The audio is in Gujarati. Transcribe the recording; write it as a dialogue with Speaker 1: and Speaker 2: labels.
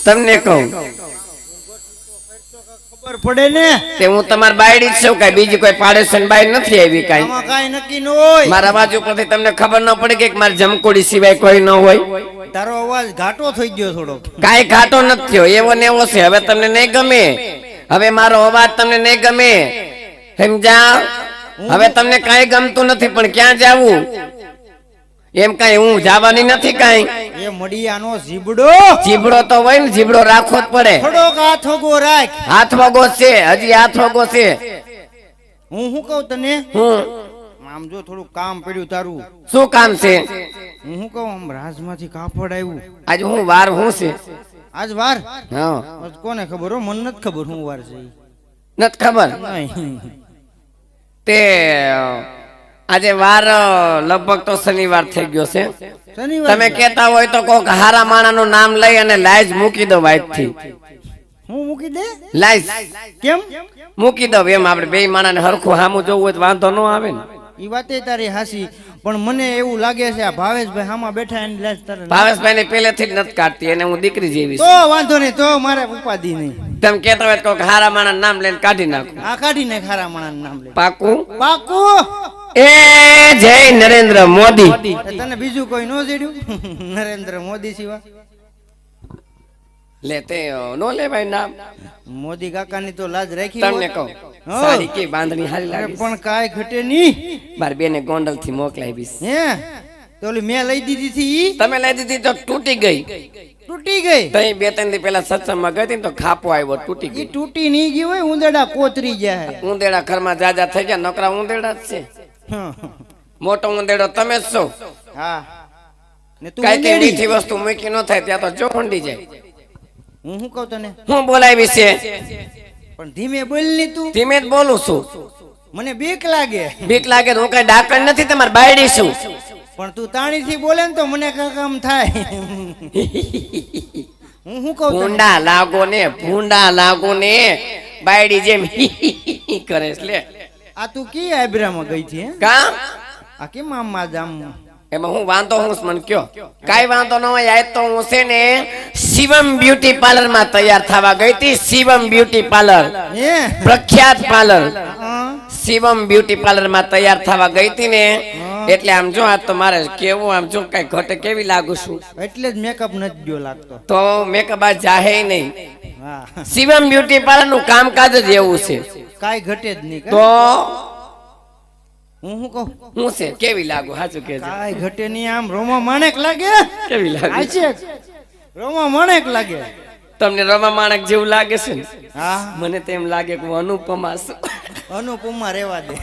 Speaker 1: તમને કહું
Speaker 2: ખબર પડે ને
Speaker 1: તે હું તમારી બાયડી જ છું, કઈ બીજી કોઈ પાડોશન બાઈ નથી આવી કઈ.
Speaker 2: આમાં કાઈ નક્કી ન હોય.
Speaker 1: મારા બાજુ પરથી તમને ખબર ન પડે કે મારી જમકોડી સિવાય કોઈ ન હોય.
Speaker 2: તારો અવાજ ઘાટો થઈ ગયો થોડો.
Speaker 1: કાઈ ઘાટો નથી થયો, એવો ને એવો છે. હવે તમને નહીં ગમે, હવે મારો અવાજ તમને નહીં ગમે, સમજા? હવે તમને કાઈ ગમતું નથી, પણ ક્યાં જાવું એમ કઈ હું જવાની નથી કઈ.
Speaker 2: એ મડિયાનો જીબડો
Speaker 1: જીબડો તો હોય ને, જીબડો રાખવો જ પડે.
Speaker 2: થોડોક હાથ વગો રાખ.
Speaker 1: હાથ વગો છે, હજી હાથ વગો છે.
Speaker 2: હું શું કહું તને,
Speaker 1: હું
Speaker 2: આમ જો થોડું કામ પડ્યું તારું.
Speaker 1: શું કામ છે?
Speaker 2: હું શું કહું, આમ રાજમાંથી કાપડ આવ્યું.
Speaker 1: આજ હું વાર હું છે?
Speaker 2: આજ વાર?
Speaker 1: હા,
Speaker 2: કોને ખબર હો, મને નથી ખબર શું વાર છે.
Speaker 1: નથી ખબર
Speaker 2: નહીં.
Speaker 1: તે આજે વાર લગભગ તો શનિવાર થઈ ગયો છે.
Speaker 2: શનિવાર
Speaker 1: તમે કેતા હોય તો કોક હારા માણાનું નામ લઈ અને લાઈજ મૂકી દો વાઈટ થી.
Speaker 2: હું મૂકી દે?
Speaker 1: લાઈજ
Speaker 2: કેમ
Speaker 1: મૂકી દો, એમ આપણે બે માણાને હરખું સામું જોવું હોય તો વાંધો ન આવે ને.
Speaker 2: ઈ વાતે તારી હાસી, પણ મને એવું લાગે છે આ ભાવેશભાઈ હામાં બેઠા એની લાજ તારે.
Speaker 1: ભાવેશભાઈ ને પેલેથી જ નથી કાઢતી, એને હું દીકરી જેવી
Speaker 2: તો
Speaker 1: છું.
Speaker 2: વાંધો નહીં, તો મારે ઉપાધિ નહીં.
Speaker 1: તમે કેતા હોય તો કોક હારા માણાનું નામ લઈને કાઢી નાખું.
Speaker 2: આ કાઢીને ખારા માણાનું નામ લે.
Speaker 1: પાકું?
Speaker 2: પાકું.
Speaker 1: એ જય નરેન્દ્ર મોદી.
Speaker 2: તને બીજું કોઈ નો જેડ્યું? નરેન્દ્ર મોદી સિવાય
Speaker 1: લે તે નો લે ભાઈ નામ.
Speaker 2: મોદી કાકાની તો લાજ રાખી.
Speaker 1: તમને કહું, સાડી કે બાંધણી હારી લાગે
Speaker 2: પણ કાઈ ઘટે નહીં.
Speaker 1: મારી બેને ગોંડલ થી મોકલાવી.
Speaker 2: હે તો ઓલી મેં લઈ દીધી હતી ઈ
Speaker 1: તમે લઈ દીધી તો તૂટી ગઈ.
Speaker 2: તૂટી ગઈ.
Speaker 1: તઈ બે ત્રણ દી પેલા સત્સંગમાં ગઈ હતી ને તો ખાપો આવ્યો, તૂટી
Speaker 2: ઈ
Speaker 1: ગઈ.
Speaker 2: તૂટી નહીં ગઈ હોય, ઉંદરડા કોતરી જાય.
Speaker 1: ઉંદેડા ઘરમાં જાજા થઈ ગયા, નકરા ઉંદેડા જ છે. મોટો ઉંદેડો તમે જ છો.
Speaker 2: હા ને તું
Speaker 1: કઈ કઈ
Speaker 2: ઉંદેડી.
Speaker 1: મીઠી વસ્તુ મૂકી ન થાય ત્યાં તો જો ઊંડી જાય.
Speaker 2: હું શું કહું તને,
Speaker 1: હું બોલાવી છે,
Speaker 2: પણ ધીમે બોલ ને તું.
Speaker 1: ધીમે જ બોલું છું.
Speaker 2: મને બીક લાગે.
Speaker 1: બીક લાગે તો હું કઈ ડાકણ નથી, તમારી બાયડી છું.
Speaker 2: પણ તું તાણી થી બોલે ને તો મને કામ થાય. હું શું કહું તને,
Speaker 1: ભૂંડા લાગો ને, ભૂંડા લાગો ને, બાયડી જેમ કરે છે. લે
Speaker 2: આ તું કી આબરામાં ગઈ હતી? હે
Speaker 1: કા
Speaker 2: આ કેમ આમ જામ?
Speaker 1: એમાં હું વાંધો હું મને કયો? કાઈ વાંધો ન હોય. આજ તો હું છે ને શિવમ બ્યુટી પાર્લર માં તૈયાર થવા ગઈ હતી. શિવમ બ્યુટી પાર્લર,
Speaker 2: હે
Speaker 1: પ્રખ્યાત પાર્લર.
Speaker 2: હા.
Speaker 1: શિવમ બ્યુટી પાર્લર માં તૈયાર થવા ગઈ હતી ને, એટલે આમ જો આજ તો મારે કેવું, આમ જો કઈ ઘટે કેવી લાગુ છું.
Speaker 2: એટલે જ મેકઅપ નથી ગયો લાગતો.
Speaker 1: તો મેકઅપ આ જાહે નહીં.
Speaker 2: હા
Speaker 1: શિવમ બ્યુટી પાર્લર નું કામકાજ જ એવું છે.
Speaker 2: કાઈ ઘટે જ નહીં.
Speaker 1: તો
Speaker 2: હું શું કહું,
Speaker 1: હું છે કેવી લાગુ? સાચું કેજો.
Speaker 2: કાઈ ઘટે નહીં. આમ રોમા માણેક લાગે.
Speaker 1: કેવી લાગે?
Speaker 2: આ છે રોમા માણેક લાગે.
Speaker 1: તમને રમા માણક જેવું લાગે છે ને?
Speaker 2: હા
Speaker 1: મને તો એમ લાગે કે હું અનુપમા છું.
Speaker 2: અનુપમા રેવા દે.